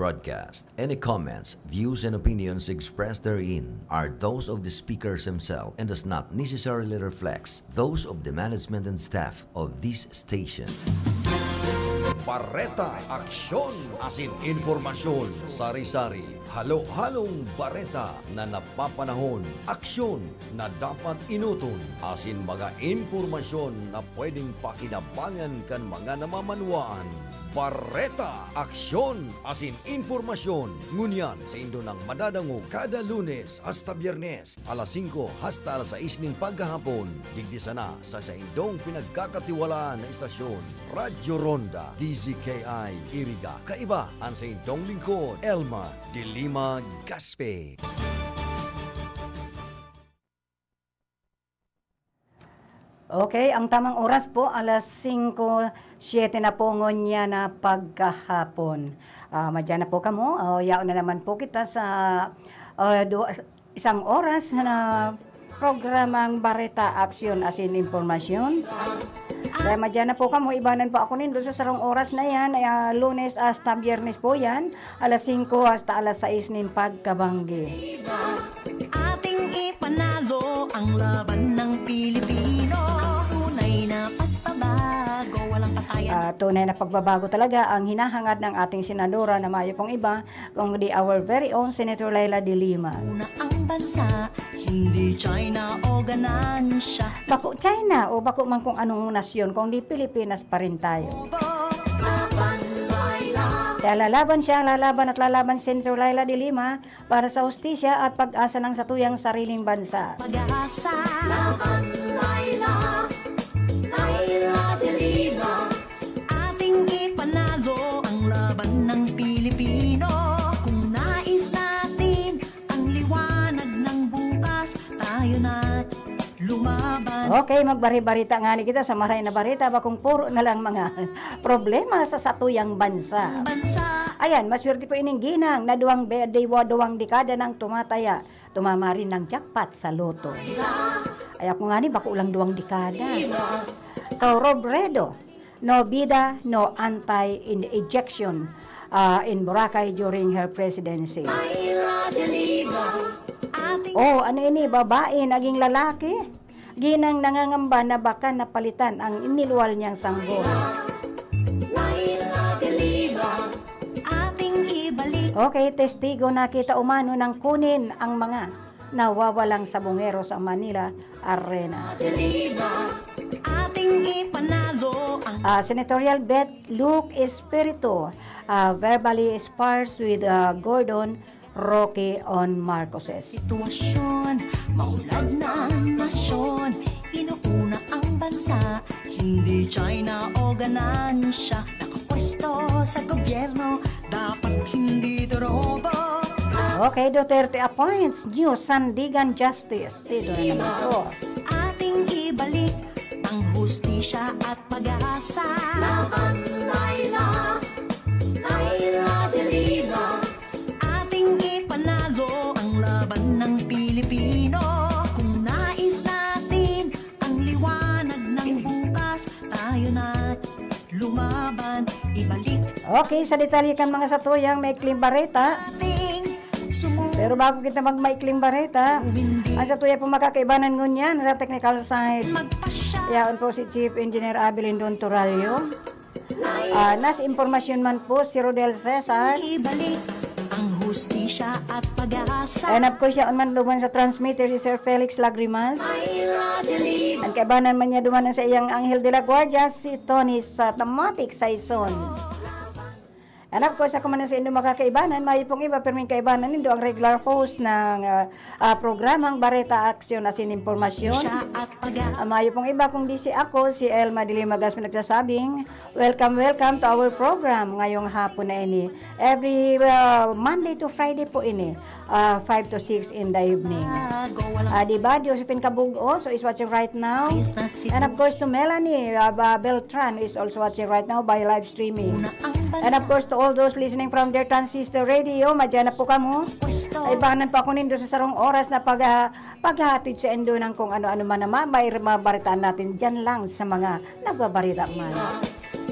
broadcast. Any comments, views, and opinions expressed therein are those of the speakers themselves and does not necessarily reflect those of the management and staff of this station. Bareta Aksyon, asin informasyon, sari-sari, halo-halong bareta na napapanahon, aksyon na dapat inuton, asin mga informasyon na pwedeng pakinabangan kan mga namamanwaan. Bareta Aksyon, asin informasyon, ngunyan sa indo ng madadango kada Lunes hasta Biyernes, alas 5 hasta alas 6 ning paghahapon, digdi sana sa indong pinagkakatiwalaan na istasyon, Radyo Ronda, DZKI, Iriga. Kaiba ang sa indong lingkod, Elma de Lima Gaspe. Okay, ang tamang oras po, alas 5:07 na po ngonya na pagkahapon. Madyan na po kamo, yaon na naman po kita sa isang oras na programang Bareta Aksyon asin Informasyon. Kaya madyan na po kamo, ibanan po ako nindo sa sarong oras na yan, Lunes hasta Biyernes po yan, alas 5 hasta alas 6 nin pagkabanggi. Ating ipanalo ang laban ng Pilipino. Tunay na pagbabago, walang patayan. Tunay na pagbabago talaga ang hinahangad ng ating senadora na mayo pong iba, kung di our very own Senator Laila de Lima. Una ang bansa, hindi China o ganansya. Bako China o bako man kung anong nasyon, kung di Pilipinas pa rin tayo. Kaya lalaban siya, lalaban Senator Laila de Lima para sa hustisya at pag-asa ng satuyang sariling bansa. Pag-asa, laban Laila, Laila de Lima. Ating ipanalo ang laban ng Pilipino. Kung nais natin ang liwanag ng bukas, tayo na lumaban. Okay, magbari-barita nga ni kita sa maray na barita, bakong puro na lang mga problema sa satuyang bansa. Ayan, maswerte po ining ginang na duwang dekada nang tumataya, tumama rin ng jackpot sa loto. Ay ako nga ni, bako ulang duwang dekada. So, Robredo, no bida, no anti-ejection in Boracay during her presidency. Oh, ano ini, babae, naging lalaki? Ginang nangangamba na baka napalitan ang iniluwal niyang sanggol. Okay, testigo nakita umano ng kunin ang mga nawawalang sabongero sa Manila Arena. Ating ipanalo ang Senatorial bet Luke Espiritu verbally spars with Gordon Roque on Marcoses. sitwasyon, maulad na ang nasyon, inuuna ang bansa, hindi China o ganansya, nakapwesto sa gobyerno, dapat hindi dorobo. Okay, Duterte appoints new Sandigan Justice. Sino na naman ito? Ating ibalik ang hustisya at pag-asa. Laban Laila, Laila de Lima. Ating ipanalo ang laban ng Pilipino. Kung nais natin ang liwanag ng bukas, tayo na lumaban, ibalik Okay, sa detalye kan mga satuyang may bareta. ating Pero bago kita magmaikling bareta, ang satuya po makakaibanan ngunyan sa technical side. magpasya. Yaon po si Chief Engineer Abilindon Turalio. Nas impormasyon man po si Rodel Cesar. Ibalik ang hustisya at pag-asa. And of course, yaon man luman sa transmitter si Sir Felix Lagrimas. Ang kaibanan man niya dumanan sa iyang Angel de la Guardia, si Tony sa Tamatic Saison. And of course, ako man sa inyong makakaibanan, may pong iba, pero may kaibanan nindo ang regular host ng programang Bareta Aksyon asin Informasyon. At pag-asa. May pong iba, kung di si ako, si Elma de Lima Gaspe nagsasabing, welcome to our program ngayong hapon na ini. Every Monday to Friday po ini, 5 to 6 in the evening. Diba, Josephine Kabugo, so is watching right now. And of course, to Melanie Beltran is also watching right now by live streaming. And of course, to all those listening from their transistor radio, madyan na po kamo. Ay bahanan pa ako nindo sa sarong oras na paghatid sa endo ng kung ano-ano man na mabaritaan natin dyan lang sa mga nagbabarita man.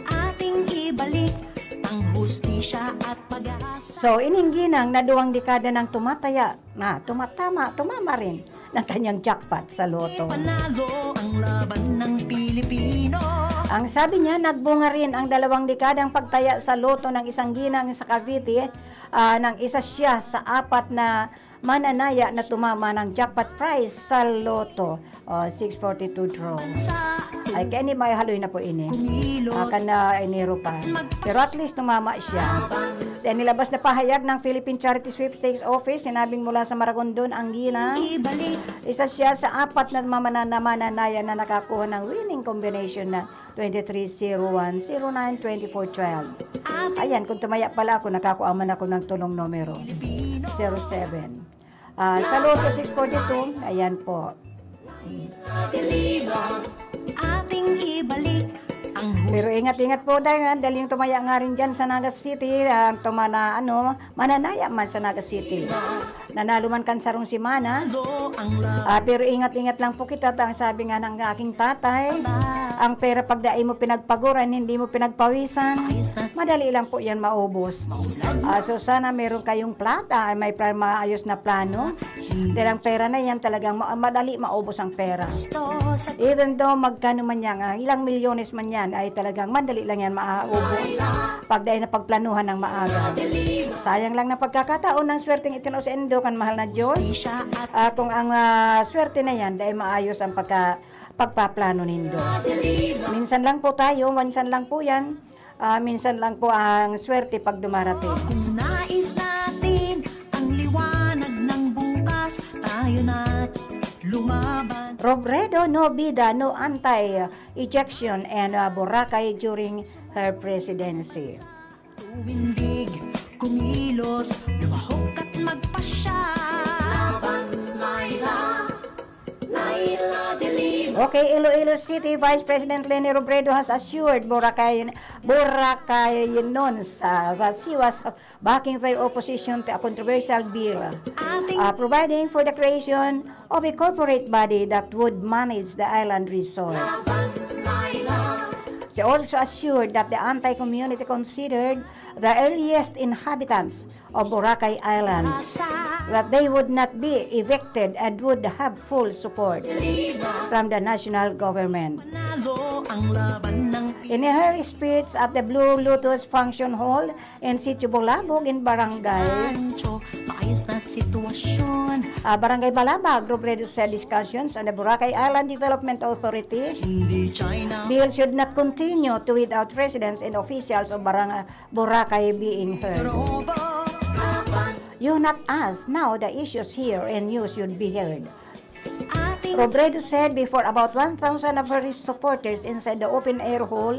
Ating ibalik ang hustisya at pag-asa. So, iningginang na 2 dekada ng tumataya na tumama rin ng kanyang jackpot sa loto. Panalo ang laban ng Pilipino. Ang sabi niya, nagbunga rin ang 2 dekadang pagtaya sa loto ng isang ginang sa Cavite nang isa siya sa 4 na mananaya na tumama ng jackpot prize sa loto. 642 draw. Ay, kaya ni may haloy na po ini. Akan na Enero pa. Pero at least tumama siya. Sa nilabas na pahayag ng Philippine Charity Sweepstakes Office, sinabing mula sa Maragondon ang ginang. Ibalik Isa siya sa 4 na mananaya na nakakuha ng winning combination na 2301092412. Ayan, kung tumaya pala ako, nakakuha man ako ng tulong numero 07. Sa Lotto 642, ayan po. ating ibalik ang Pero ingat-ingat po dahil yung tumaya nga rin dyan sa Naga City, mananaya man sa Naga City. Nanalo man kansarong si Mana. huslo ang laban. Pero ingat-ingat lang po kita. Ang sabi nga ng aking tatay, ang pera pagdai mo pinagpaguran, hindi mo pinagpawisan, madali lang po yan maubos. So sana meron kayong plata, may maayos na plano. Dahil ang pera na yan talagang madali maubos ang pera. Sa Even though magkano man yan, ilang milyones man yan, ay talagang madali lang yan maubos. Pagdai na pagplanuhan ng maaga. Sayang lang na pagkakataon ng swerteng itinaw sa endo kan mahal na Diyos. siya at Kung ang swerte na yan, dahil maayos ang pagpaplano nindo. Minsan lang po tayo, minsan lang po yan, minsan lang po ang swerte pag dumarating. kung nais natin ang liwanag ng bukas, tayo na lumaban. Robredo, no bida, no anti-ejection and Boracay during her presidency. Tuwindig, kumilos, lumahok at magpasya. Okay, Iloilo City Vice President Leni Robredo has assured Boracayans that she was backing their opposition to a controversial bill, Ating providing for the creation of a corporate body that would manage the island resort. She also assured that the anti-community considered the earliest inhabitants of Boracay Island, asa, that they would not be evicted and would have full support from the national government. panalo ang laban ng In her speech at the Blue Lotus Function Hall in Sitio Bolabog in Barangay Rancho, maayos na sitwasyon. Barangay Balabag, Robredo said discussions on the Boracay Island Development Authority Hindi China bill should not continue to without residents and officials of Boracay being heard. robo. You not us, now the issues here and you should be heard. Ating Robredo said before about 1,000 of her supporters inside the open-air hall,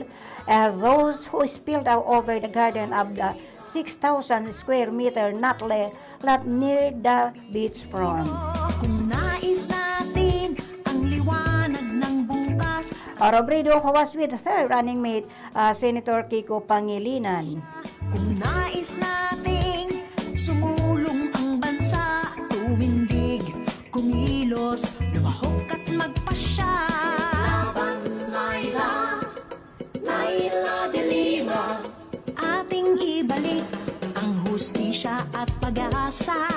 those who spilled out over the garden of the 6,000 square meter not near the beachfront. kung nais natin ang liwanag ng bukas, Robredo, who was with her running mate, Senator Kiko Pangilinan. kung nais nating sumulong ang bansa, tuwindig, kumilos, lumahok at magpasya. Ating ibalik ang hustisya at pag-asa.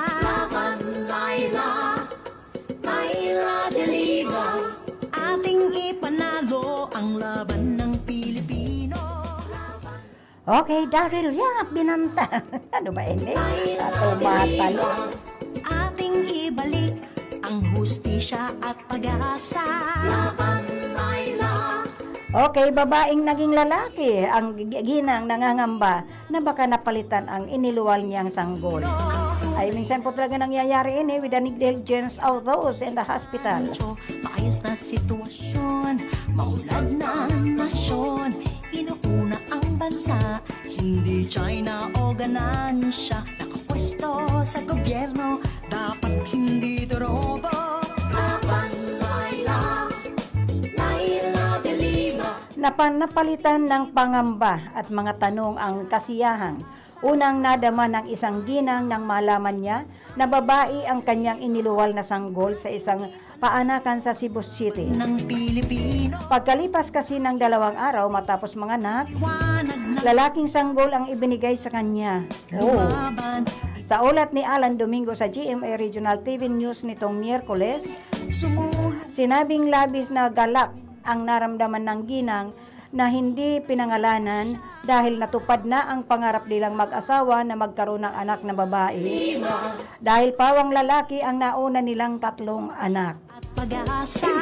Ating ipanalo ang laban ng Pilipino. Okay, Daryl, yan, binanta. Ano ba ini? Tumatalo. Ating ibalik ang hustisya at pag-asa. Okay, babaeng naging lalaki, ang ginang nangangamba na baka napalitan ang iniluwal niyang sanggol. Ay, minsan po talaga nangyayari ini with the negligence of those in the hospital. Maayos na sitwasyon, maulad na nasyon, inuuna ang bansa, hindi China o ganansya, nakapwesto sa gobyerno, dapat hindi robo. Napalitan ng pangamba at mga tanong ang kasiyahan. Unang nadama ng isang ginang nang malaman niya na babae ang kanyang iniluwal na sanggol sa isang paanakan sa Cebu City. Ng Pilipino, Pagkalipas kasi ng 2 araw matapos manganak, wanag na lalaking sanggol ang ibinigay sa kanya. lumaban. Sa ulat ni Alan Domingo sa GMA Regional TV News nitong Miyerkules, Sumulong sinabing labis na galak ang naramdaman ng ginang na hindi pinangalanan dahil natupad na ang pangarap nilang mag-asawa na magkaroon ng anak na babae. Dahil pawang lalaki ang nauna nilang 3 anak. at pag-asa.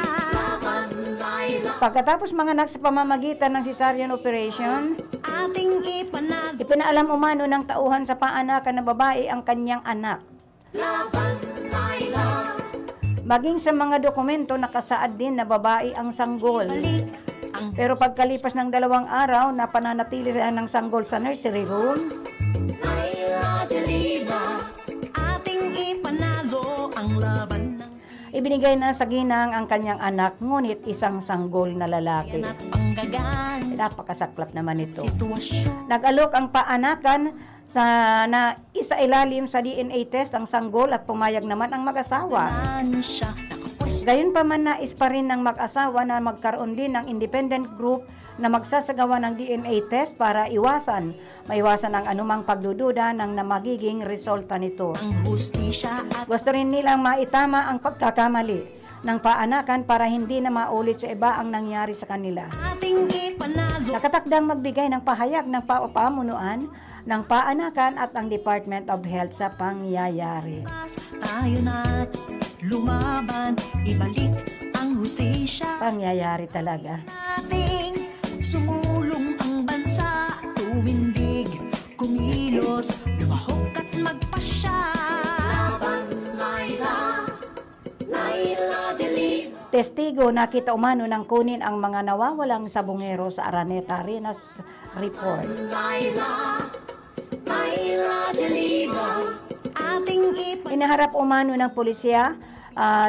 Pagkatapos manganak sa pamamagitan ng cesarean operation, Ating ipanag ipinaalam umano ng tauhan sa paanakan na babae ang kanyang anak. Maging sa mga dokumento nakasaad din na babae ang sanggol. balik ang Pero pagkalipas ng 2 araw na pananatili siya ng sanggol sa nursery room, ating ipanalo ang laban ng ibinigay na sa ginang ang kanyang anak, ngunit isang sanggol na lalaki. yan at panggagan. Napakasaklap naman ito. Sitwasyon Nag-alok ang paanakan na isa ilalim sa DNA test ang sanggol at pumayag naman ang mag-asawa. siya nakapwesto. Gayunpaman nais pa rin ng mag-asawa na magkaroon din ng independent group na magsasagawa ng DNA test para maiwasan ang anumang pagdududa ng na magiging resulta nito. Ang hustisya at Gusto rin nilang maitama ang pagkakamali ng paanakan para hindi na maulit sa iba ang nangyari sa kanila. ating ipanalo. Nakatakdang magbigay ng pahayag ng pamunuan ng paanakan at ang Department of Health sa pangyayari. Tayo na't lumaban, ibalik ang hustisya. Pangyayari talaga. Ating sumulong ang bansa, tumindig, kumilos, lumahok at magpasya. Testigo nakita umano ng kunin ang mga nawawalang sabungero sa Araneta Arenas report. Ating ipanalo. Inaharap umano ng pulisya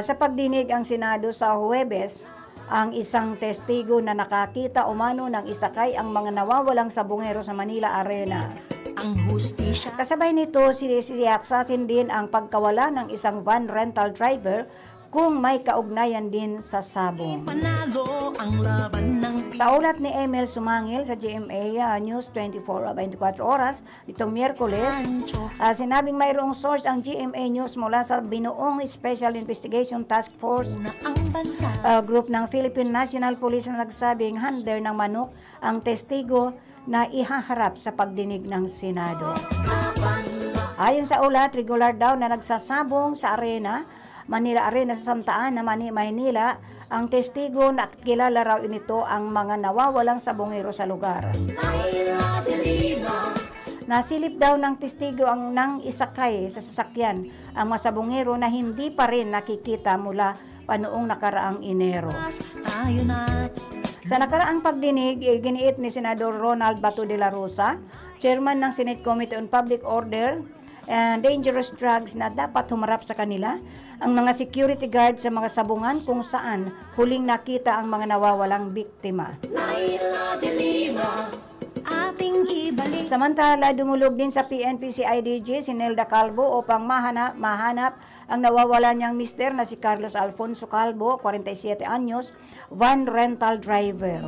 sa pagdinig ang Senado sa Huwebes ang isang testigo na nakakita umano ng isakay ang mga nawawalang sabungero sa Manila Arena. Ang hustisya Kasabay nito, sinisiyaksasin din ang pagkawala ng isang van rental driver kung may kaugnayan din sa sabong. panalo ang laban ng Sa ulat ni Emil Sumangil sa GMA News 24 oras nitong Miyerkules, Pancho. sinabing mayroong source ang GMA News mula sa binuong Special Investigation Task Force Una ang bansa. group ng Philippine National Police na nagsabing hander ng manok ang testigo na ihaharap sa pagdinig ng Senado. Ayon sa ulat, regular daw na nagsasabong sa Manila Arena sa Santa Ana, Maynila, ang testigo na kilala raw nito ang mga nawawalang sabongero sa lugar. Nasilip daw ng testigo ang nang isakay sa sasakyan ang mga sabongero na hindi pa rin nakikita mula pa noong nakaraang Enero. Tayo na't Sa nakaraang pagdinig, giniit ni Senador Ronald Bato de la Rosa, chairman ng Senate Committee on Public Order and Dangerous Drugs, na dapat humarap sa kanila ang mga security guard sa mga sabungan kung saan huling nakita ang mga nawawalang biktima. ating ibalik. Samantala, dumulog din sa PNP si IDG si Nelda Calvo upang mahanap ang nawawala niyang mister na si Carlos Alfonso Calvo, 47 anyos, van rental driver.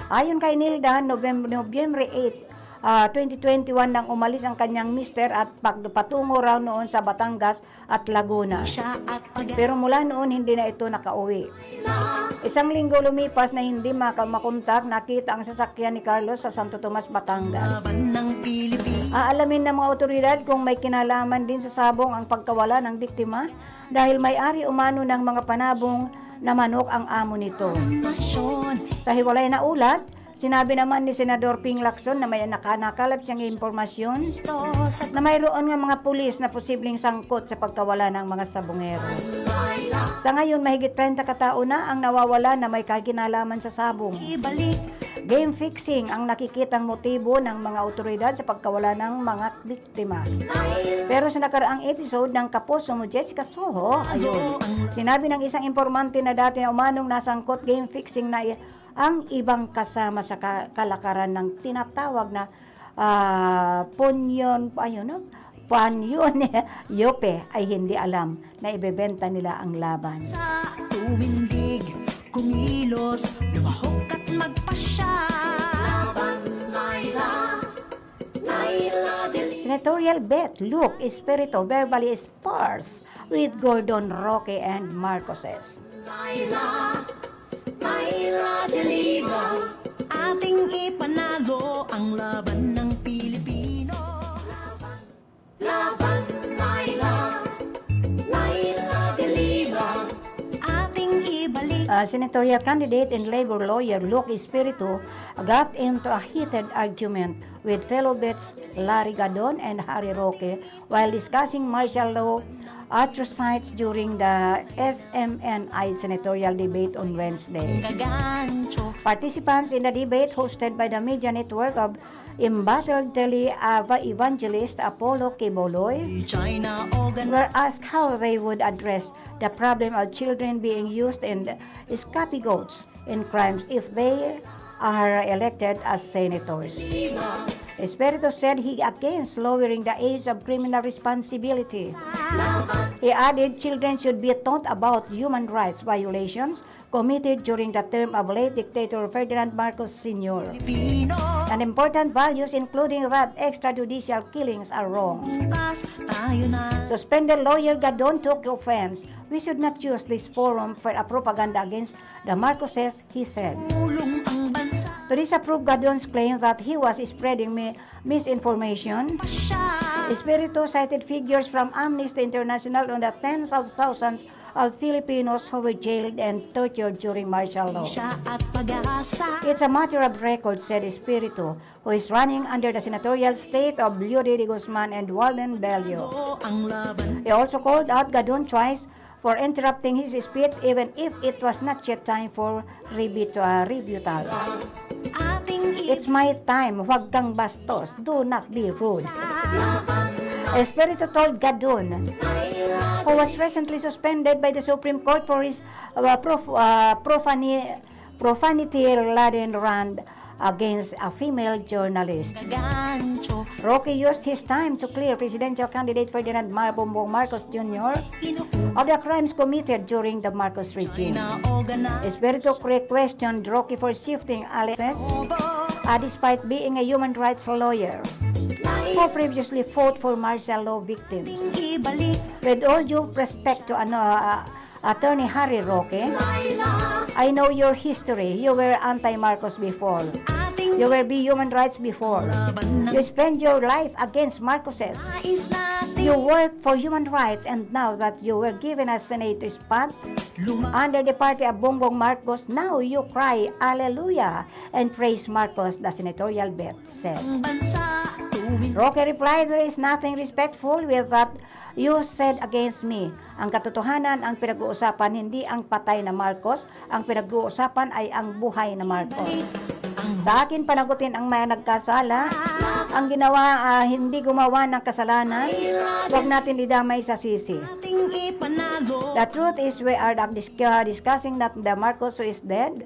Ayon kay Nilda, Nobyembre 8, 2021 nang umalis ang kanyang mister at patungo raw noon sa Batangas at Laguna. Siya at Pero mula noon hindi na ito nakauwi. Isang linggo lumipas na hindi makontak, nakita ang sasakyan ni Carlos sa Santo Tomas, Batangas. paglaban ng Pilipinas. Aalamin ng mga otoridad kung may kinalaman din sa sabong ang pagkawala ng biktima dahil may-ari umano ng mga panabong na manok ang amo nito. Sa hiwalay na ulat, sinabi naman ni Senador Ping Lacson na may nakalap siyang impormasyon na mayroon ng mga pulis na posibleng sangkot sa pagkawala ng mga sabongero. Sa ngayon, mahigit 30 katao na ang nawawala na may kaginalaman sa sabong. Ibalik Game fixing ang nakikitang motibo ng mga otoridad sa pagkawala ng mga biktima. Pero sa nakaraang episode ng Kapuso mo Jessica Soho, ayun, sinabi ng isang informante na dati na umanong nasangkot game fixing na ang ibang kasama sa kalakaran ng tinatawag na Panyon Yope ay hindi alam na ibebenta nila ang laban. Sa tumindig, kumilos, lumahok at magpasya. Senatorial bet, Luke Espiritu verbally spars with Gordon, Roque, and Marcoses. Ating ipanalo ang laban ng Pilipino. Ating ibalik Senatorial candidate and labor lawyer Luke Espiritu got into a heated argument with fellow bets Larry Gadon and Harry Roque while discussing martial law atrocities during the SMNI senatorial debate on Wednesday. gagancho. Participants in the debate hosted by the media network of embattled tele-evangelist Apollo Kiboloy China o were asked how they would address the problem of children being used in scapegoats in crimes if they are elected as senators. Espiritu said he against lowering the age of criminal responsibility. He added children should be taught about human rights violations committed during the term of late dictator Ferdinand Marcos Sr. Pilipino. and important values including that extrajudicial killings are wrong. Bukas tayo na. Suspended lawyer Gadon took offense. We should not use this forum for a propaganda against the Marcoses, he said. Tulong ang bansa. To disapprove Gadon's claim that he was spreading misinformation, Siya. Espiritu cited figures from Amnesty International on the tens of thousands of Filipinos who were jailed and tortured during martial law. Siya at pag-asa. It's a matter of record, said Espiritu, who is running under the senatorial state of Ludy de Guzman and Walden Bello. O ang laban. He also called out Gadon twice for interrupting his speech even if it was not yet time for rebuttal. Ating It's my time, huwag kang bastos, do not be rude. Espiritu told Gadon, who was recently suspended by the Supreme Court for his profanity-laden rant against a female journalist. gagancho. Roque used his time to clear presidential candidate Ferdinand Bongbong Marcos Jr. Inuubo of the crimes committed during the Marcos regime. na o ganan. Espiritu questioned Roque for shifting Alexis, despite being a human rights lawyer who previously fought for martial law victims. Ibalik. With all due respect to Attorney Harry Roque, I know your history. You were anti-Marcos before. Ating You were be human rights before. laban ng You spent your life against Marcoses. nais natin. You worked for human rights, and now that you were given a senator spot under the party of Bongbong Marcos, now you cry Alleluia and praise Marcos, the senatorial bet said. Ang bansa. Tuwing Roque replied, there is nothing respectful with that you said against me. Ang katotohanan ang pinag-uusapan, hindi ang patay na Marcos. Ang pinag-uusapan ay ang buhay na Marcos. Sa akin panagutin ang mga nagkasala, ang hindi gumawa ng kasalanan, huwag natin idamay sa sisi. ating ipanalo. The truth is we are not discussing that the Marcos who is dead,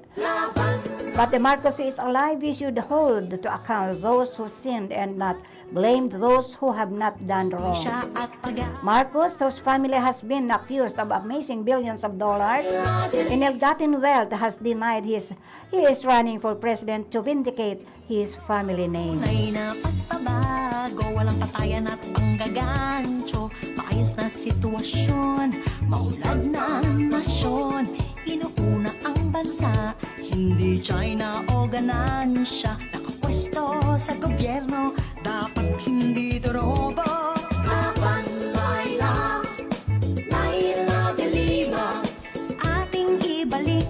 but the Marcos who is alive. We should hold to account those who sinned and not blame those who have not done wrong. Siya at pag-asa. Marcos, whose family has been accused of amassing billions of dollars in ill-gotten wealth, has denied he is running for president to vindicate his family name. Tunay na pagbabago, walang patayan at panggagancho. Maayos na sitwasyon, maulad na nasyon. Inuuna ang bansa, hindi China o ganansya. Nakapwesto sa gobyerno, dapat hindi dorobo. Ating ibalik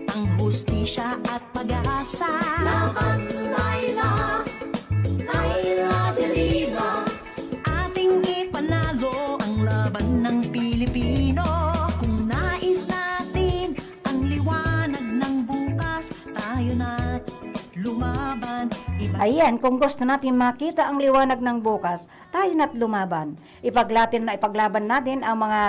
ang hustisya at pag-asa. Ating ipanalo ang laban ng Pilipino. Kung nais natin ang liwanag ng bukas, tayo na lumaban. Ayan, kung gusto natin makita ang liwanag ng bukas, tayo na't lumaban. Ipaglaban natin ang mga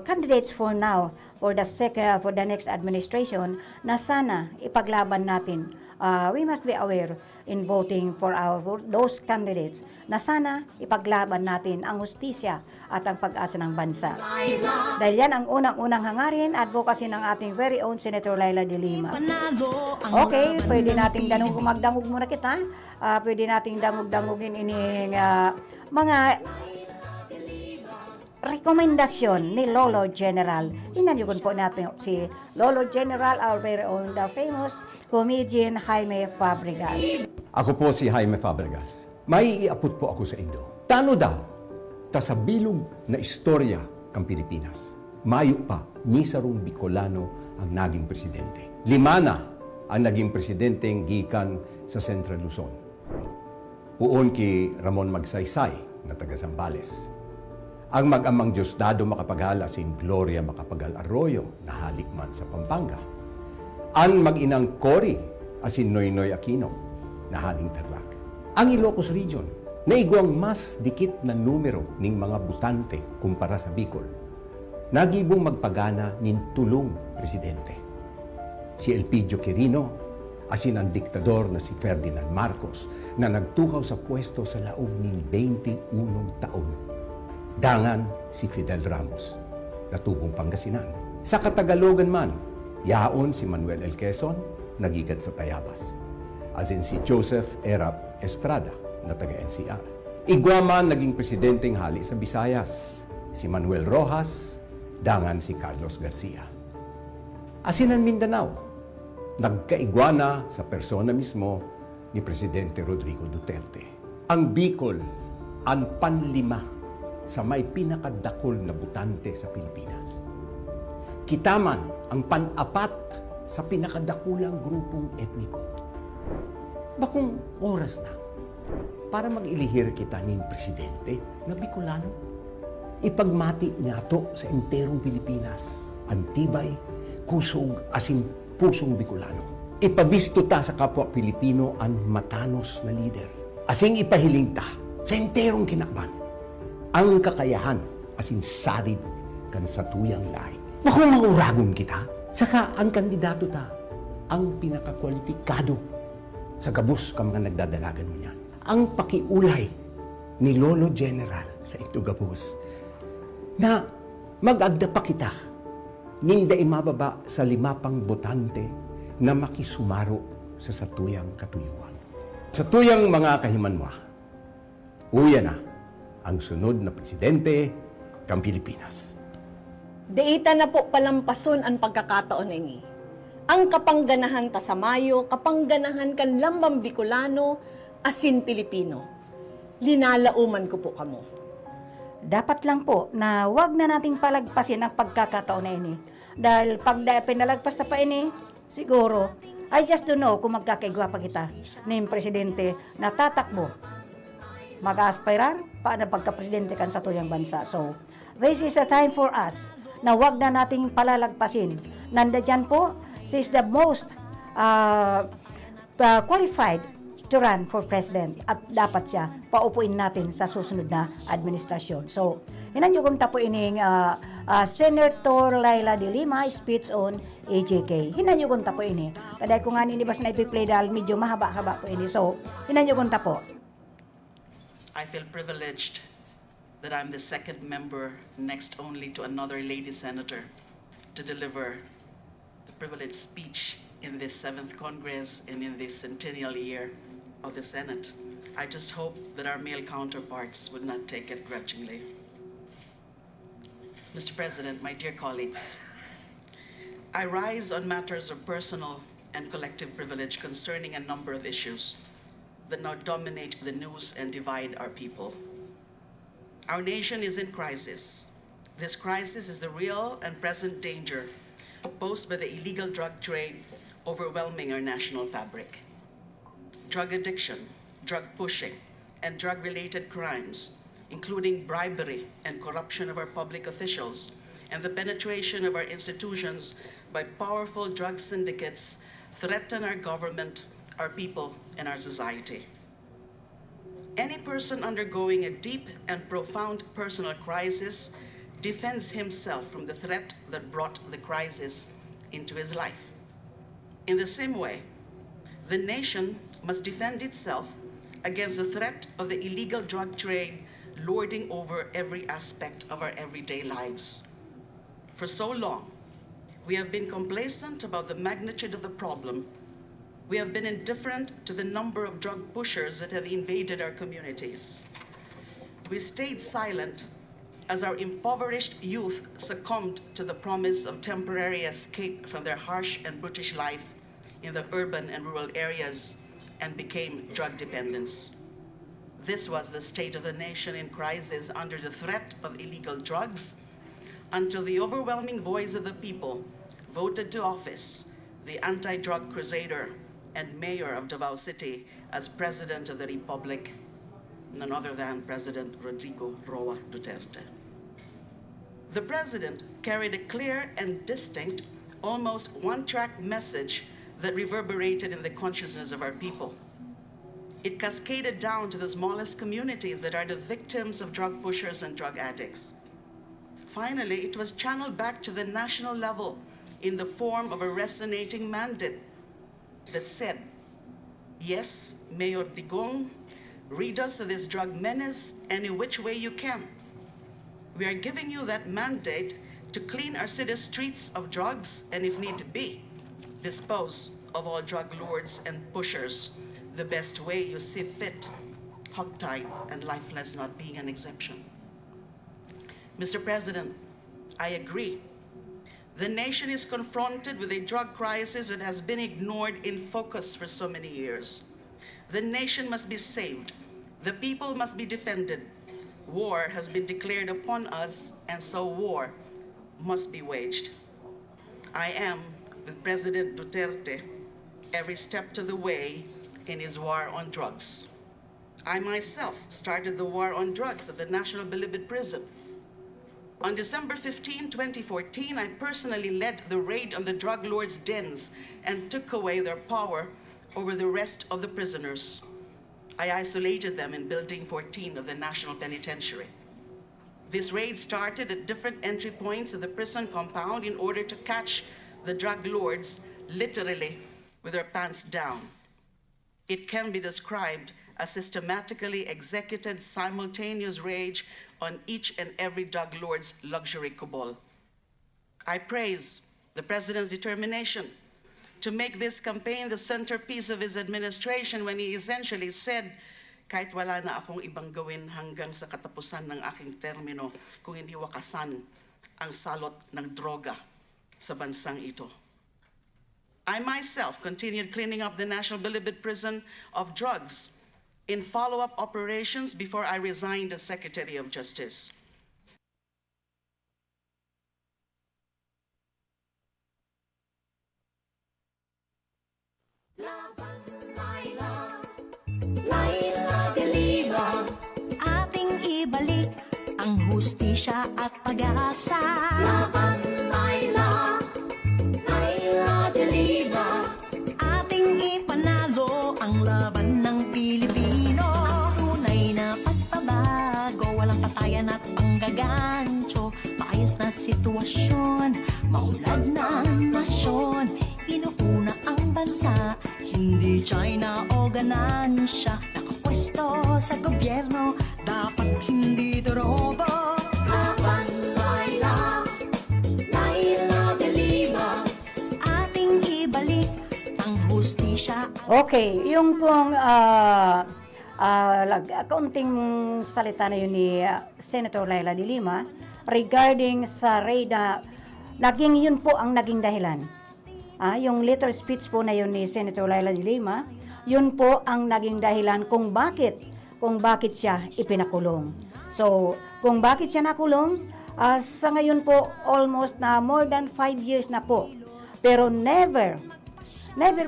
candidates for now, for the next administration, na sana ipaglaban natin. We must be aware in voting for those candidates na sana ipaglaban natin ang hustisya at ang pag-asa ng bansa. Dahil yan ang unang-unang hangarin, advocacy ng ating very own Senator Laila de Lima. Panalo ang Okay, laban pwede ng nating magdangog muna kita. Pwede nating dangog-dangogin ining mga rekomendasyon ni Lolo General. Inanyugon po natin si Lolo General, our very own, the famous comedian Jaime Fabregas. Ako po si Jaime Fabregas. May iapot po ako sa Indo. Tano daw, ta sa bilog na istorya kang Pilipinas. Mayo pa, ni sarong Bicolano ang naging presidente. 5 na ang naging presidenteng gikan sa Central Luzon. Puon ki Ramon Magsaysay na taga Zambales. Ang mag-amang Diosdado makapaghala sin Gloria Macapagal Arroyo na halikman sa Pampanga. Ang mag-inang Cory asin Noynoy Aquino na haling Tarlac. Ang Ilocos Region na igwang mas dikit na numero ning mga butante kumpara sa Bicol. Nagibong magpagana nin tulong presidente. Si Elpidio Quirino asin ang diktador na si Ferdinand Marcos na nagtukaw sa pwesto sa laog ning 21 taon. Dangan si Fidel Ramos, na tubong Pangasinan. Sa Katagalogan man, yaon si Manuel L. Quezon, nagikan sa Tayabas. As in si Joseph Erap Estrada, na taga-NCR. Igwaman naging presidenteng hali sa Visayas, si Manuel Rojas, dangan si Carlos Garcia. Asinan Mindanao, nagkaigwana sa persona mismo ni Presidente Rodrigo Duterte. Ang Bicol, ang panlima sa may pinakadakol na butante sa Pilipinas. Kitaman ang pan-apat sa pinakadakulang grupong etniko. Bakong oras na para mag-ilihir kita ning presidente na Bicolano? Ipagmati niya to sa enterong Pilipinas, antibay, kusog, asin pusong Bicolano. Ipabisto ta sa kapwa Pilipino ang matanos na lider. Asing ipahiling ta sa enterong kinakban ang kakayahan asin sarib kan sa tuyang lahi. Bakong mauragon kita, saka ang kandidato ta, ang pinakakwalipikado sa gabos ka mga nagdadalagan mo niyan. Ang pakiulay ni Lolo General sa ito gabos na mag-agda pa kita ninda imababa sa 5 pang botante na makisumaro sa satuyang katuyuan. Sa tuyang mga kahimanwa, uya na ang sunod na presidente kang Pilipinas. Deita na po palampason ang pagkakataon ini. Ang kapangganahan ta sa Mayo, kapangganahan kan lambang Bicolano, asin Pilipino. Linalauman ko po kamo. Dapat lang po na wag na nating palagpasin ang pagkakataon na ini. Dahil pag pinalagpas na pa ini, siguro, I just don't know kung magkakaigwa pa kita ng presidente na tatakbo. Mag-aspirar, paano pagka-presidente kan sa tuyang bansa. So, this is a time for us na wag na nating palalagpasin. Nandiyan po, she is the most qualified to run for president at dapat siya paupuin natin sa susunod na administrasyon. So, hinanyugom ta po ining Senator Laila de Lima speech on AJK. Hinanyugom ta po ini. Kaday ko nga ninibas na ipi-play dahil medyo mahaba-haba po ini. So, hinanyugom ta po. I feel privileged that I'm the second member, next only to another lady senator, to deliver the privileged speech in this 7th Congress and in this centennial year of the Senate. I just hope that our male counterparts would not take it grudgingly. Mr. President, my dear colleagues, I rise on matters of personal and collective privilege concerning a number of issues that now dominate the news and divide our people. Our nation is in crisis. This crisis is the real and present danger posed by the illegal drug trade overwhelming our national fabric. Drug addiction, drug pushing, and drug-related crimes, including bribery and corruption of our public officials, and the penetration of our institutions by powerful drug syndicates threaten our government, our people, and our society. Any person undergoing a deep and profound personal crisis defends himself from the threat that brought the crisis into his life. In the same way, the nation must defend itself against the threat of the illegal drug trade lording over every aspect of our everyday lives. For so long, we have been complacent about the magnitude of the problem. We have been indifferent to the number of drug pushers that have invaded our communities. We stayed silent as our impoverished youth succumbed to the promise of temporary escape from their harsh and brutish life in the urban and rural areas and became drug dependents. This was the state of the nation in crisis under the threat of illegal drugs until the overwhelming voice of the people voted to office the anti-drug crusader and mayor of Davao City as President of the Republic, none other than President Rodrigo Roa Duterte. The President carried a clear and distinct, almost one-track message that reverberated in the consciousness of our people. It cascaded down to the smallest communities that are the victims of drug pushers and drug addicts. Finally, it was channeled back to the national level in the form of a resonating mandate that said, yes, Mayor Digong, rid us of this drug menace any which way you can. We are giving you that mandate to clean our city streets of drugs and, if need be, dispose of all drug lords and pushers the best way you see fit, hogtied and lifeless not being an exception. Mr. President, I agree. The nation is confronted with a drug crisis that has been ignored in focus for so many years. The nation must be saved. The people must be defended. War has been declared upon us, and so war must be waged. I am with President Duterte every step to the way in his war on drugs. I myself started the war on drugs at the National Bilibid Prison. On December 15, 2014, I personally led the raid on the drug lords' dens and took away their power over the rest of the prisoners. I isolated them in Building 14 of the National Penitentiary. This raid started at different entry points of the prison compound in order to catch the drug lords literally with their pants down. It can be described as systematically executed simultaneous rage on each and every drug lord's luxury cabal. I praise the President's determination to make this campaign the centerpiece of his administration when he essentially said, kahit wala na akong ibang gawin hanggang sa katapusan ng aking termino kung hindi wakasan ang salot ng droga sa bansang ito. I myself continued cleaning up the National Bilibid Prison of drugs in follow-up operations before I resigned as Secretary of Justice. Ating ibalik ang hustisya at pag-asa. Laban, Laila, Laila de Lima. Ating ipanalo ang laban ng Pilipino. Tunay na pagbabago, walang patayan at panggagancho. Maayos na sitwasyon, maulad na nasyon. Inuuna ang bansa, hindi China o ganansya. Nakapwesto sa gobyerno, dapat hindi dorobo. Laban, Laila, Laila de Lima. Ating ibalik ang hustisya. Okay, yung pong kaunting salita na yun ni Senator Laila de Lima regarding sa raid na naging yun po ang naging dahilan. Yung little speech po na yun ni Senator Laila de Lima, yun po ang naging dahilan kung bakit siya ipinakulong. So, kung bakit siya nakulong, sa ngayon po almost na more than 5 years na po. Pero never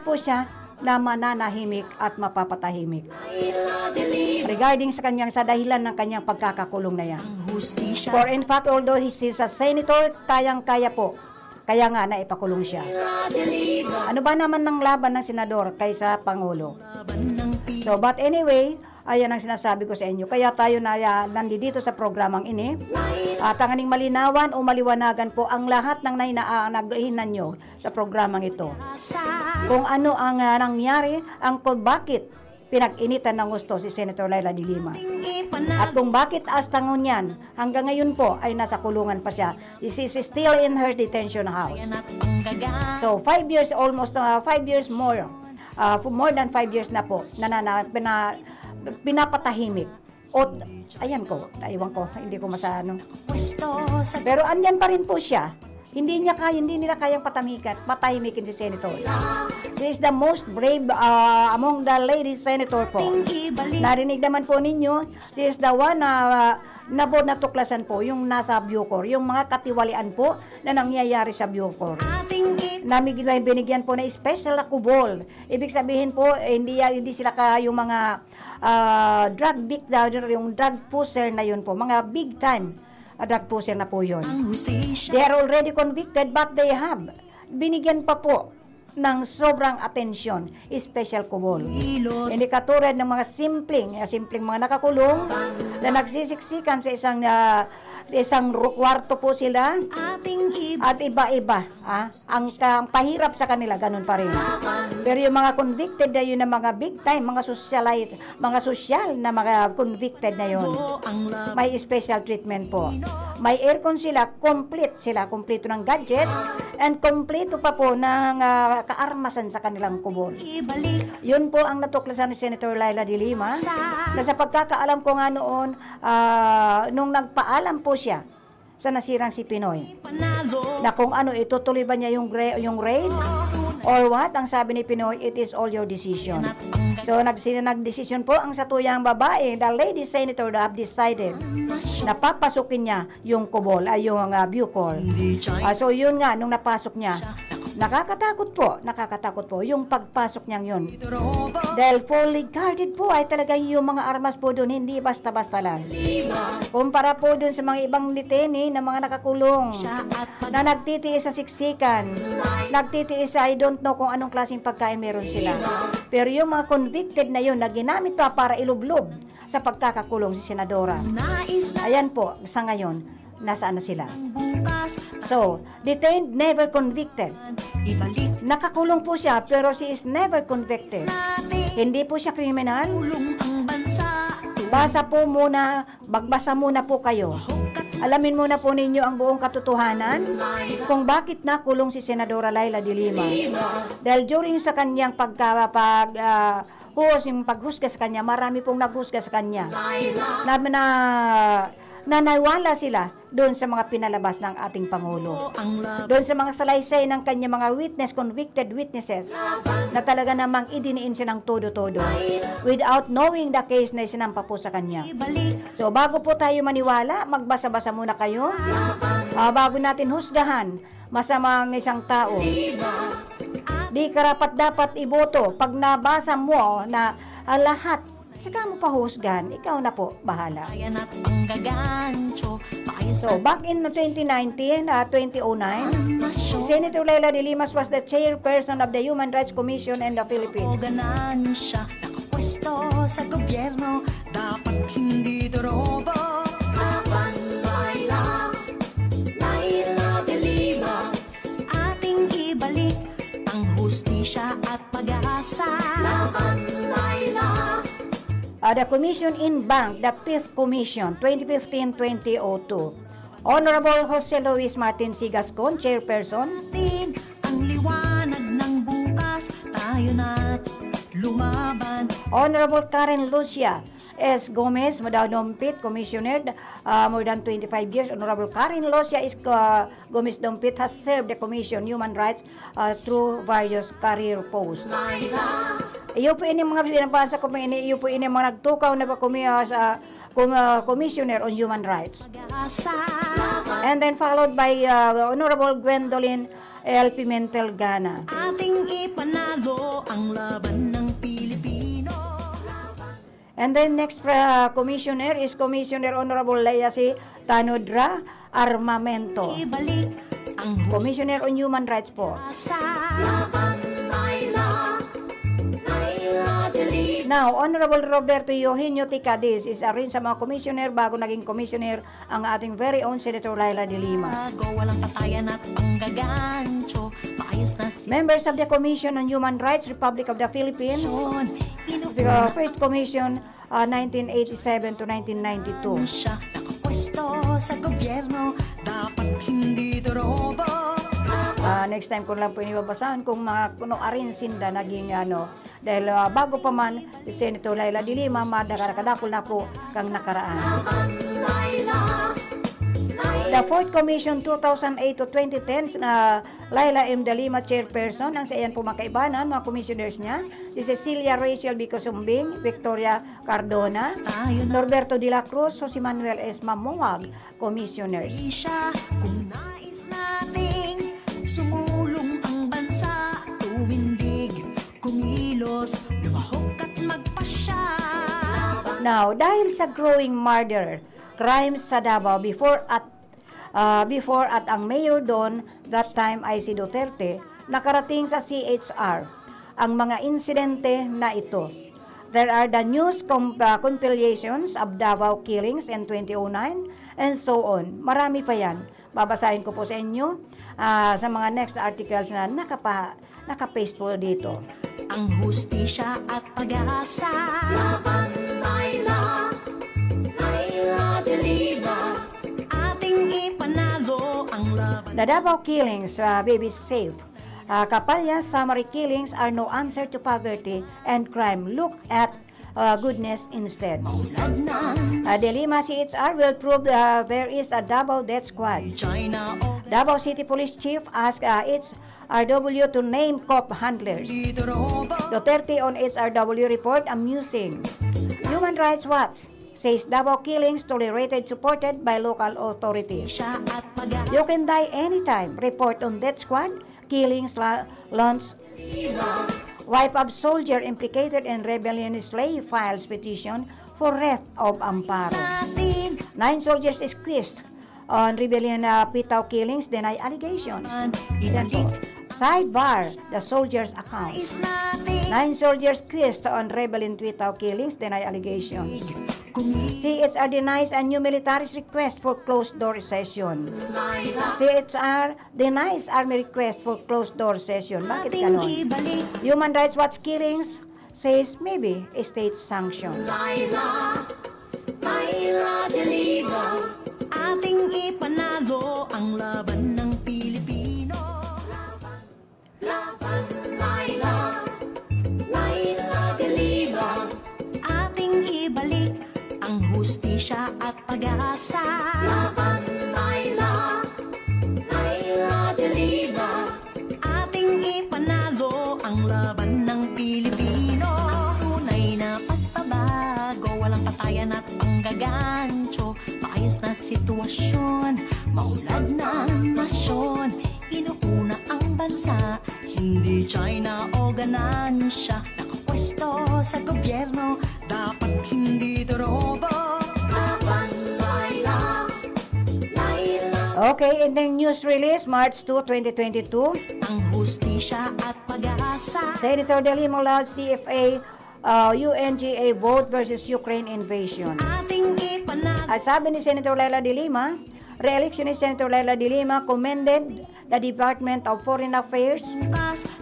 po siya na mananahimik at mapapatahimik. Regarding sa dahilan ng kanyang pagkakakulong na yan. For in fact, although he is a senator, kayang-kaya po. Kaya nga naipakulong siya. Ano ba naman ng laban ng senador kaysa Pangulo? So, but anyway, Ayan ang sinasabi ko sa inyo. Kaya tayo na nandito sa programang ini. Tanganing malinawan o maliwanagan po ang lahat ng naghihinan nyo sa programang ito. Kung ano ang nangyari, kung bakit pinag-initan ng gusto si Senator Laila de Lima. At kung bakit astangon yan, hanggang ngayon po ay nasa kulungan pa siya. She is still in her detention house. So 5 years, almost 5 years more than 5 years na po, pinapatahimik. O, ayan ko, taiwan ko, hindi ko masano. Pero andyan pa rin po siya. Hindi nila kayang patahimikin si Senator. She is the most brave among the ladies senator po. Narinig naman po ninyo, she is the one natuklasan po yung nasa Bucor, yung mga katiwalian po na nangyayari sa Bucor. Binigyan po na special na kubol. Ibig sabihin po, hindi sila yung mga drug victim, yung drug pusher na yun po, mga big time drug pusher na po yun. They are already convicted but they have binigyan pa po ng sobrang atensyon, special kubol. Hindi katulad ng mga simpleng mga nakakulong na nagsisiksikan sa isang kwarto po sila at iba-iba. Ang pahirap sa kanila, ganun pa rin. Pero yung mga convicted na yun, na mga big time, mga social na mga convicted na yun, may special treatment po. May aircon sila, kompleto ng gadgets, and kompleto pa po ng kaarmasan sa kanilang kubol. Yun po ang natuklasan ni Senator Laila de Lima, na sa pagkakaalam ko nga noon, nung nagpaalam po siya sa nasirang si Pinoy, na kung ano, itutuloy ba niya yung raid or what, ang sabi ni Pinoy, it is all your decision. So nagdesisyon po ang satuyang babae, the lady senator, have decided na papasukin niya yung kubol, yung Bucor. So yun nga, nung napasok niya, nakakatakot po yung pagpasok niyang yun. Dahil fully guarded po ay talaga yung mga armas po doon, hindi basta-basta lang. Kumpara po doon sa mga ibang detainees na mga nakakulong na nagtitiis sa siksikan, nagtitiis sa I don't know kung anong klaseng pagkain meron sila. Pero yung mga convicted na yun na ginamit pa para ilublob sa pagkakakulong si Senadora, ayan po, sa ngayon, nasaan na sila? So, detained, never convicted. Nakakulong po siya, pero she is never convicted. Hindi po siya kriminal. Magbasa muna po kayo. Alamin muna po ninyo ang buong katotohanan kung bakit nakulong si Senadora Laila de Lima. Dahil during sa kanyang paghusga sa kanya, marami pong naghusga sa kanya. Nanawala sila doon sa mga pinalabas ng ating Pangulo. Doon sa mga salaysay ng kanya mga convicted witnesses, na talaga namang idiniin siya ng todo-todo without knowing the case na isinampa po sa kanya. So bago po tayo maniwala, magbasa-basa muna kayo. Bago natin husgahan masama ang isang tao. Di karapat-dapat iboto pag nabasa mo na lahat, saka mo pa husgan, ikaw na po bahala. So, back in 2009, Senator Laila de Lima was the chairperson of the Human Rights Commission in the Philippines. Nakapwesto sa gobyerno, dapat hindi dorobo. Laila de Lima, ating ibalik ang hustisya at pag-asa. The Commission in Bank, the 5th Commission, 2015-2002. Honorable Jose Luis Martin Sigascon, Chairperson. Ang liwanag ng bukas, tayo na't lumaban. Honorable Karen Lucia S. Gomez, Dompit, Commissioner, more than 25 years. Honorable Karen Lucia S. Gomez Dompit has served the Commission Human Rights through various career posts. Iyo po ini mga binabasa ko, iyo po ini mga nagtukaw na sa Commissioner on Human Rights. And then followed by Honorable Gwendolyn L. Pimentel Gana. Ating ipanalo ang laban ng Pilipino. And then next Commissioner is Commissioner Honorable Layasi Tanodra Armamento. Ibalik ang Commissioner on Human Rights po. Laban, Laila de Lima. Now, Honorable Roberto Eugenio Ticadis is rin sa mga commissioner bago naging commissioner ang ating very own Senator Laila de Lima. Walang patayan at panggagancho. Maayos na Members of the Commission on Human Rights, Republic of the Philippines, sitwasyon. the first commission, 1987 to 1992. Siya nakapwesto sa gobyerno. Dapat hindi dorobo. Next time ko lang po inibabasahan kung kuno arin sinda naging dahil bago pa man si Senator Laila de Lima madakadakol na po kang nakaraan. The Fourth Commission 2008 to 2010 na Laila M. de Lima chairperson, ang sa iyan po makaibanan mga commissioners niya, si Cecilia Rachel Bicosumbing, Victoria Cardona, Norberto de la Cruz, Jose Manuel S. Mamuwag, commissioners. Siya kung nais nating sumulong ang bansa, tumindig, kumilos, lumahok at magpasya. Now, dahil sa growing murder, crimes sa Davao before at ang mayor doon, that time ay si Duterte, nakarating sa CHR ang mga insidente na ito. There are the news compilations of Davao killings in 2009 and so on. Marami pa yan. Babasahin ko po sa inyo sa mga next articles na nakapaste po dito. Ang hustisya at pag-asa. Laban, Laila, Laila de Lima. Ating ipanalo ang laban. The Davao killings, baby safe. Kapalya summary killings are no answer to poverty and crime. Look at goodness instead. De Lima CHR will prove there is a Davao death squad. China o Davao City Police Chief asked HRW to name cop handlers. dorobo. Duterte on HRW report amusing. Human Rights Watch says Davao killings tolerated supported by local authorities. Siya at pag-asa. You can die anytime. Report on death squad. Killings launch. Wife of soldier implicated in rebellion slave files petition for wreath of Amparo. Natin 9 soldiers squeezed on rebellion Pitaw killings, deny allegations. Yan po. Sidebar, the soldiers account. is natin 9 soldiers squeezed on rebellion Pitaw killings, deny allegations. CHR denies a new military's request for closed-door session. CHR denies army request for closed-door session. Bakit ating ganon? ibalik. Human Rights Watch killings says maybe a state sanction. Laila, Laila de Lima. Ating ipanalo ang laban ng Pilipino. Laban, Laila, Laila de Lima. Ating ibalik ang hustisya at pag-asa. Laban, Laila, Laila de Lima. Ating ipanalo ang laban ng Pilipino. Tunay na pagbabago, walang patayan at panggagancho. Paayos na sitwasyon, maulad ng nasyon. Inuuna ang bansa, hindi China o ganansya. Nakapwesto sa gobyerno, dapat hindi dorobo. Laban, Laila, Laila. Okay, in the news release, March 2, 2022, Ang hustisya at pag-asa. Senator De Lima allows DFA UNGA vote versus Ukraine invasion. Ating ipanalo. At sabi ni Senator Laila de Lima, re-election ni Senator Laila de Lima commended the Department of Foreign Affairs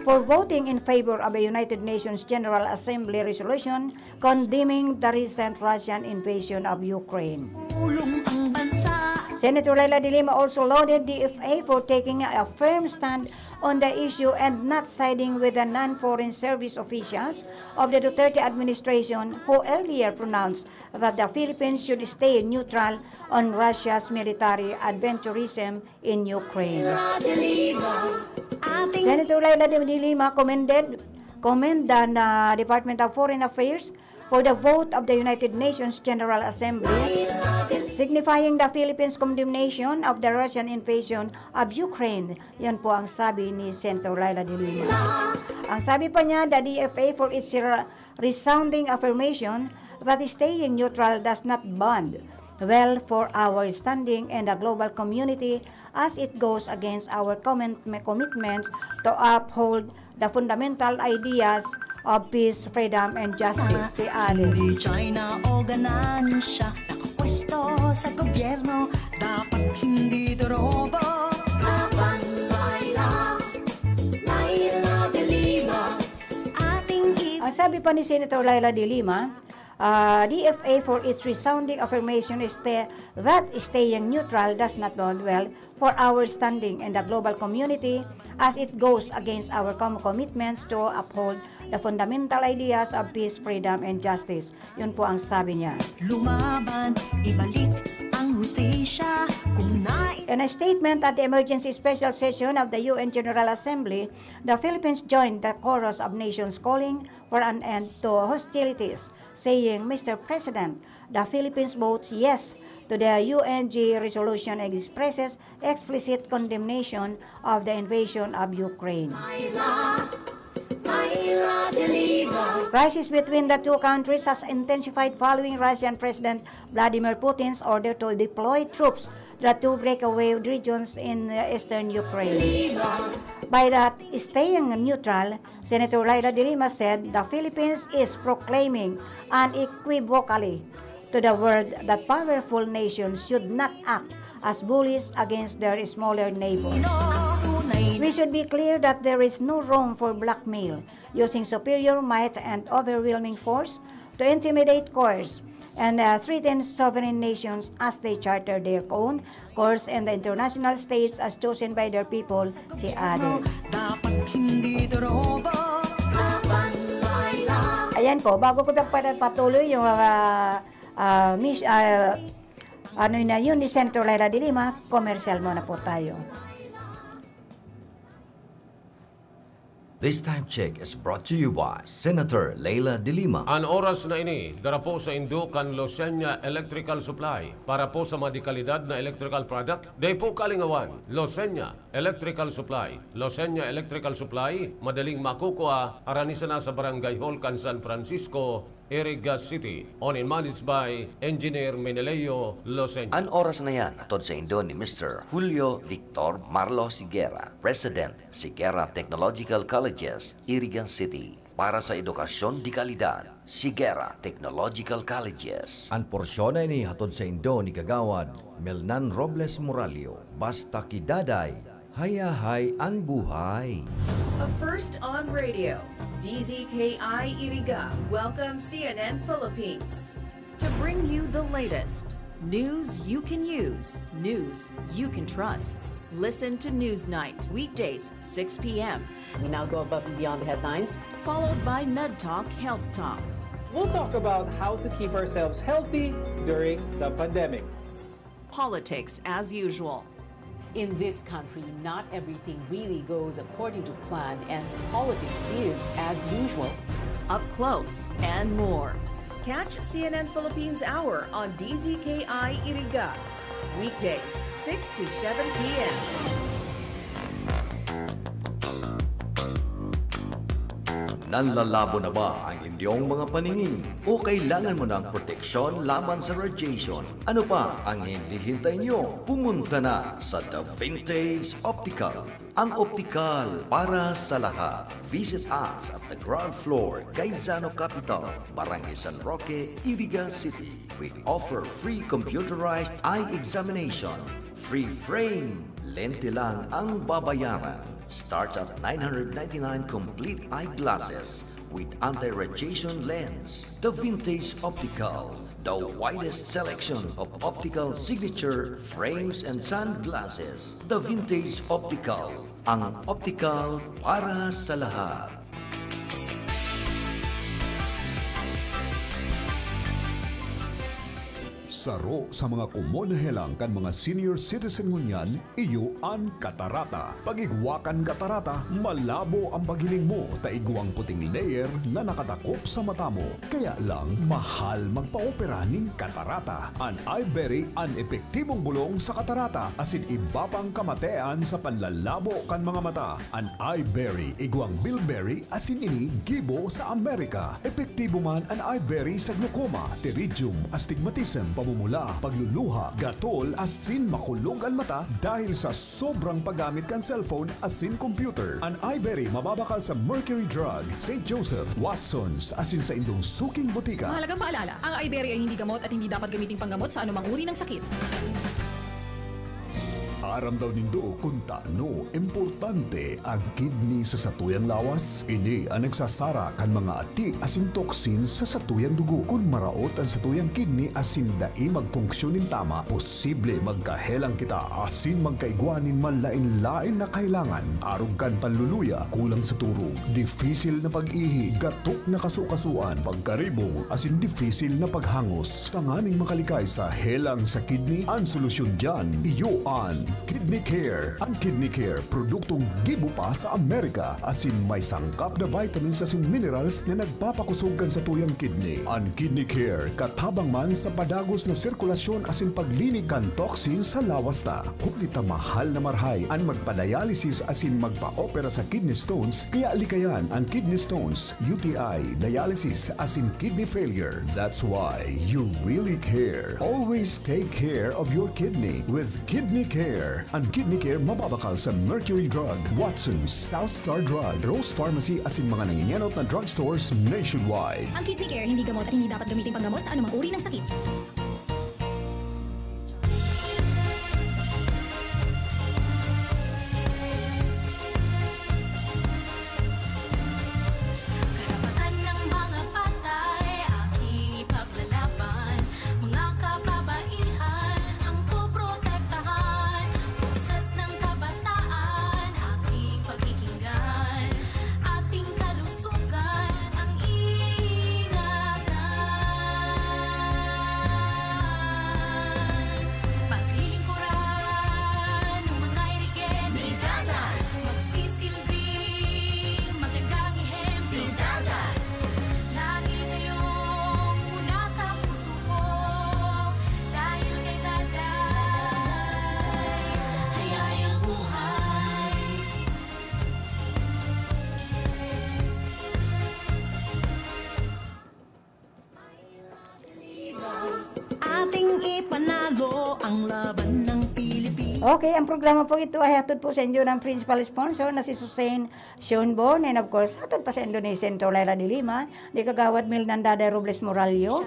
for voting in favor of a United Nations General Assembly resolution condemning the recent Russian invasion of Ukraine. Tulong ang bansa. Senator Laila de Lima also lauded DFA for taking a firm stand on the issue and not siding with the non-foreign service officials of the Duterte administration who earlier pronounced that the Philippines should stay neutral on Russia's military adventurism in Ukraine. Ating Senator Laila de Lima commend the Department of Foreign Affairs for the vote of the United Nations General Assembly signifying the Philippines' condemnation of the Russian invasion of Ukraine. Yan po ang sabi ni Senator Laila de Lima. Ang sabi pa niya, the DFA for its resounding affirmation that staying neutral does not bond well for our standing in the global community as it goes against our commitments to uphold the fundamental ideas of Peace, Freedom, and Justice, si Ali. Hindi China o ganansya, nakapwesto sa gobyerno, dapat hindi dorobo. Ating Ang sabi pa ni Senator Laila de Lima, DFA for its resounding affirmation is that staying neutral does not bode well for our standing in the global community as it goes against our commitments to uphold the fundamental ideas of peace, freedom, and justice. Yun po ang sabi niya. lumaban, ibalik ang hustisya, kung nais In a statement at the emergency special session of the UN General Assembly, the Philippines joined the chorus of nations calling for an end to hostilities, saying, Mr. President, the Philippines votes yes to the UNG resolution and expresses explicit condemnation of the invasion of Ukraine. Crisis between the two countries has intensified following Russian President Vladimir Putin's order to deploy troops to the two breakaway regions in eastern Ukraine. By that, staying neutral, Senator Laila de Lima said the Philippines is proclaiming unequivocally to the world that powerful nations should not act as bullies against their smaller neighbors. tunay We should be clear that there is no room for blackmail, using superior might and overwhelming force to intimidate, coerce, and threaten sovereign nations as they charter their own course and the international states as chosen by their people, si Ade. dapat hindi dorobo. Ayan po, bago ko patuloy yung ano na yun ni Senator Laila de Lima, commercial muna po tayo. This time check is brought to you by Senator Leila de Lima. Ang oras na ini, dara po sa Indukan Losenya Electrical Supply para po sa madikalidad na electrical product. Day po kalingawan, Losenya Electrical Supply. Losenya Electrical Supply, madaling makukuha, aranisa na sa Barangay Holcan, San Francisco, Iriga City. Owned and managed by Engineer Meneleo Losenya. Ang oras na yan, atod sa Indo ni Mr. Julio Victor Marlo Siguera, President, Siguera Technological Colleges, Irigan City. Para sa edukasyon di kalidad, Siguera Technological Colleges. Ang porsyon na ini hatod sa Indo ni Kagawad Melnan Robles Moralio. Basta kidaday, hayahay ang buhay. A first on radio, DZKI Iriga welcomes CNN Philippines to bring you the latest news you can use, news you can trust. Listen to Newsnight, weekdays, 6 p.m. We now go above and beyond the headlines. Followed by Med Talk, Health Talk. We'll talk about how to keep ourselves healthy during the pandemic. Politics as usual. In this country, not everything really goes according to plan, and politics is as usual. Up close and more. Catch CNN Philippines Hour on DZKI Iriga. Weekdays, 6 to 7 p.m. Nanlalabo na ba ang inyong mga paningin? O kailangan mo ng proteksyon laban sa radiation? Ano pa ang hinihintay nyo? Pumunta na sa The Vintage Optical. Ang optical para sa lahat. Visit us at the ground floor, Gaisano Capital, Barangay San Roque, Iriga City. We offer free computerized eye examination. Free frame. Lente lang ang babayaran. Starts at 999 complete eyeglasses with anti-radiation lens. The Vintage Optical, the widest selection of optical signature frames and sunglasses. The Vintage Optical, ang optical para sa lahat. Saro sa mga kumonahelang kan mga senior citizen ngunyan, iyo ang katarata. Pagigwakan katarata, malabo ang pagiling mo, taigwang puting layer na nakatakop sa mata mo. Kaya lang, mahal magpa-opera ning katarata. An iBerry, an epektibong bulong sa katarata, asin iba pang kamatean sa panlalabo kan mga mata. An iBerry, igwang bilberry, asin ini gibo sa Amerika. Epektibo man an iBerry sa glaucoma, pterygium, astigmatism, pagmumula, pagluluha, gatol, asin makulog ang mata dahil sa sobrang paggamit kan cellphone asin computer. Ang iBerry mababakal sa Mercury Drug, St. Joseph, Watson's, asin sa indong suking butika. Mahalagang paalala, ang iBerry ay hindi gamot at hindi dapat gamiting panggamot sa anumang uri ng sakit. Aram daw nindo kung taano importante ang kidney sa satuyang lawas. Ini ang nagsasara kan mga ati asin toksin sa satuyang dugo. Kung maraot ang satuyang kidney asin dai magfunksyonin tama, posible magkahelang kita asin magkaigwanin manlain-lain na kailangan. Arog kan panluluya, kulang sa turog, difisil na pag-ihi, gatok na kasukasuan, pagkaribong asin difisil na paghangos. Tanganing makalikay sa helang sa kidney, ang solusyon dyan, iyo an Kidney Care. Ang Kidney Care, produktong gibo pa sa Amerika. Asin may sangkap na vitamins asin minerals na nagpapakusugan sa tuyang kidney. Ang Kidney Care, katabang man sa padagos na sirkulasyon asin paglinig kan toxin sa lawas ta. Hulita mahal na marhay ang magpa-dialysis asin magpa-opera sa kidney stones, kaya likayan ang kidney stones, UTI, dialysis asin kidney failure. That's why you really care. Always take care of your kidney with Kidney Care. Ang Kidney Care mababakal sa Mercury Drug, Watson's, South Star Drug, Rose Pharmacy asin mga nanginyanot na drugstores nationwide. Ang Kidney Care hindi gamot at hindi dapat gamiting panggamot sa anumang uri ng sakit. Karapatan ng mga patay, aking ipaglalaban. Mga kababaihan, ang poprotektahan. Boses ng kabataan, aking pagkikinggan. Ating kalusugan, ang ingatan. Paglilingkuran ng mga irigen, Nidagan. Magsisilbing magandang ihemplo, Nidagan. Lagi kayong una sa puso ko, dahil kay Daday, hayay ang buhay. Ating ipanalo ang laban ng Pilipinas. Okay, ang programa po ito ay hatod po sa inyo ng principal sponsor na si Susain Sionbon, and of course, hatod pa sa Indonesian to Laila de Lima, ni Kagawad Mil Nandada Robles Moralio,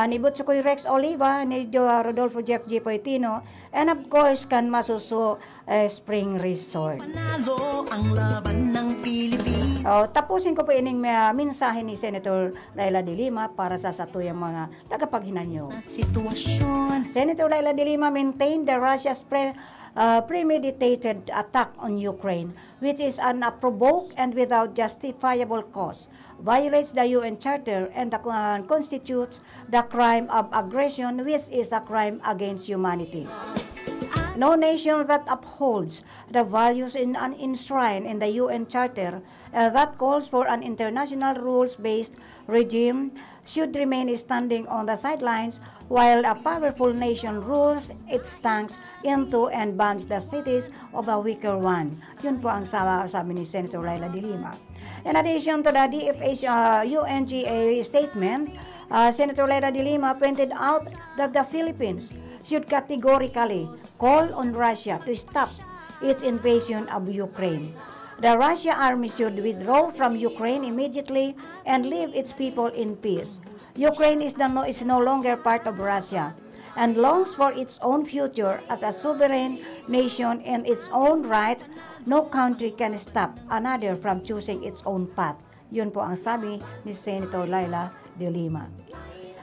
ni Butsukoy Rex Oliva, ni Rodolfo Jeff G. Poitino, and of course, kan Masuso Spring Resort. Panalo ang laban ng Pilipinas. Tapusin ko po ining mensahe ni Senator Laila de Lima para sa satuyang mga tagapaghinanyo. Sitwasyon. Senator Laila de Lima maintained the Russia's premeditated attack on Ukraine, which is unprovoked and without justifiable cause, violates the UN Charter and constitutes the crime of aggression, which is a crime against humanity. No nation that upholds the values enshrined in the UN Charter that calls for an international rules-based regime should remain standing on the sidelines while a powerful nation rules its tanks into and bans the cities of a weaker one. Yun po ang sabi ni Senator Laila de Lima. In addition to the DFA's UNGA statement, Senator Laila de Lima pointed out that the Philippines should categorically call on Russia to stop its invasion of Ukraine. The Russian army should withdraw from Ukraine immediately and leave its people in peace. Ukraine is no longer part of Russia and longs for its own future as a sovereign nation in its own right. No country can stop another from choosing its own path. Yun po ang sabi ni Senator Laila de Lima.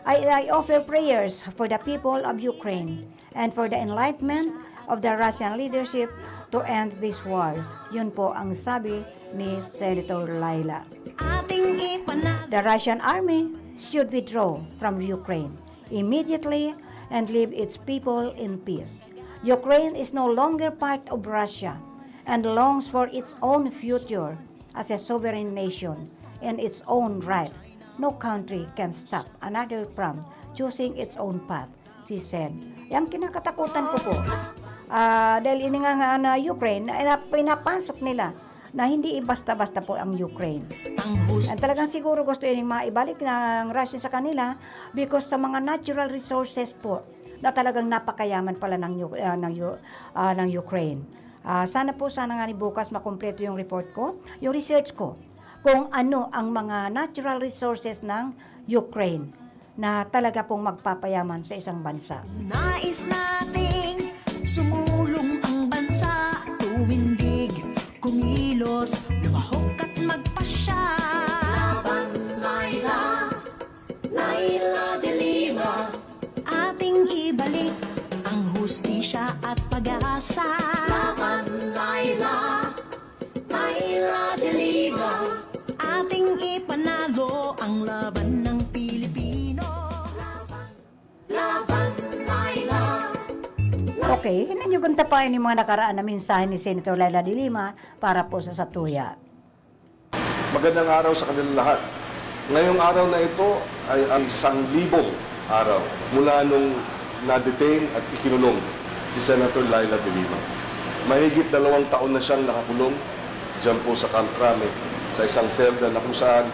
I offer prayers for the people of Ukraine and for the enlightenment of the Russian leadership to end this war. Yun po ang sabi ni Senator Laila. The Russian army should withdraw from Ukraine immediately and leave its people in peace. Ukraine is no longer part of Russia and longs for its own future as a sovereign nation in its own right. No country can stop another from choosing its own path, she said. Yang kinakatakutan ko po, dahil ini nga na Ukraine, pinapasok nila na hindi basta-basta po ang Ukraine. At talagang siguro gusto ining maibalik ng Russia sa kanila because sa mga natural resources po na talagang napakayaman pala ng Ukraine. Sana nga ni bukas makumpleto yung report ko, yung research ko, kung ano ang mga natural resources ng Ukraine na talaga pong magpapayaman sa isang bansa. Nais nating sumulong ang bansa, tumindig, kumilos, lumahok at magpasya. Laban, Laila, Laila de Lima. Ating ibalik ang hustisya at pag-asa. Laban, Laila, Laila de Lima. Ating ipanalo ang laban ng Pilipino. Laban, Laila. Okay, hinanyugan tapayan yung mga nakaraan na mensahe ni Senator Laila de Lima para po sa Satuya. Magandang araw sa kanilang lahat. Ngayong araw na ito ay ang 1,000 araw mula nung na-detain at ikinulong si Senator Laila de Lima. Mahigit 2 taon na siyang nakakulong dyan po sa Camp Crame, sa isang selda na kung saan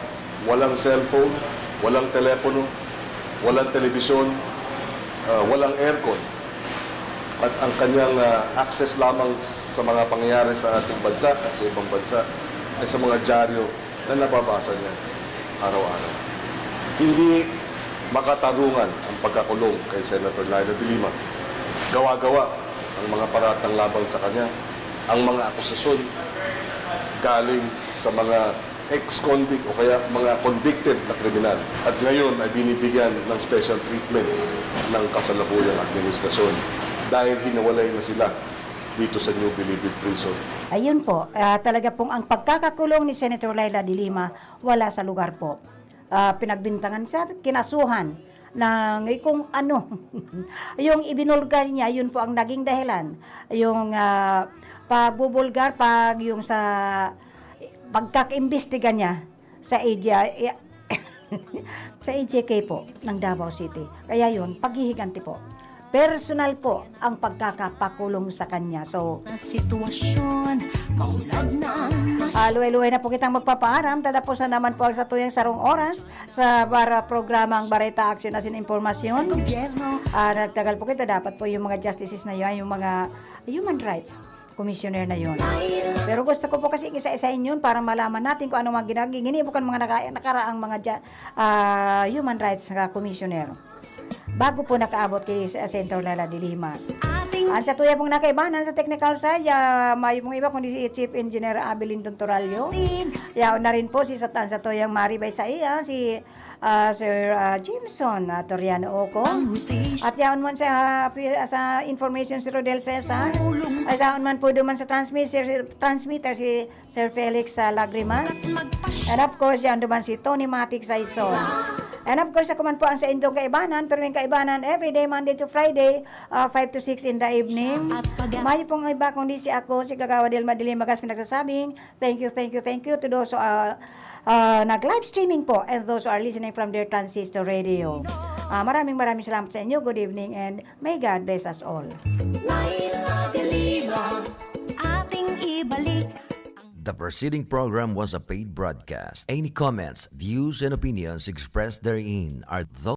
walang cellphone, walang telepono, walang telebisyon, walang aircon. At ang kanyang access lamang sa mga pangyayari sa ating bansa at sa ibang bansa ay sa mga dyaryo na nababasa niya araw-araw. Hindi makatarungan ang pagkakulong kay Senator Laila de Lima. Gawa-gawa ang mga paratang laban sa kanya, ang mga akusasyon galing sa mga ex-convict o kaya mga convicted na kriminal. At ngayon ay binibigyan ng special treatment ng kasalukuyang administrasyon dahil hinawalay na sila dito sa New Bilibid Prison. Ayun po, talaga pong ang pagkakakulong ni Senator Laila de Lima wala sa lugar po. Pinagbintangan sa kinasuhan ng kung ano, yung ibinulgar niya, yun po ang naging dahilan. Yung pagbubulgar, yung sa pagkakaimbestiga niya sa sa AJK po ng Davao City. Kaya yun, paghihiganti po. Personal po ang pagkakapakulong sa kanya. So, Sitwasyon, maulad na luway-luway na po kitang magpapaaram. Tatapusan naman po ang satuyang sarong oras sa programang Bareta Action as in Informasyon. gobyerno. Nagtagal po kita, dapat po yung mga justices na yun, yung mga human rights commissioner na yun. Pero gusto ko po kasi isa-isahin yun para malaman natin kung ano mga ginibukan mga nakaraang mga human rights commissioner. Bago po nakaabot kay Senator Laila de Lima. Ang sa tuya pong nakaibanan sa technical side, may pong iba kundi si Chief Engineer Abelin Dontoralio. Yaon na rin po si Satan sa tuyang Maribay sa iya, si Sir Jameson Toriano Oco. At yaon man sa information si Rodel Cesar. At yaon man po duman sa transmitter si Sir Felix Lagrimas. And of course, yaon duman si Tony Matic Saison. And of course, ako man po ang sa indong kaibanan, pero yung kaibanan everyday, Monday to Friday, 5 to 6 in the evening. Mayo pong iba kung di si ako, si Kagawa Del Madilim Magas pinagsasabing, thank you to those who are nag-live streaming po and those who are listening from their transistor radio. Maraming salamat sa inyo. Good evening and may God bless us all. Laila de Lima, ating ibalik. The preceding program was a paid broadcast. Any comments, views, and opinions expressed therein are those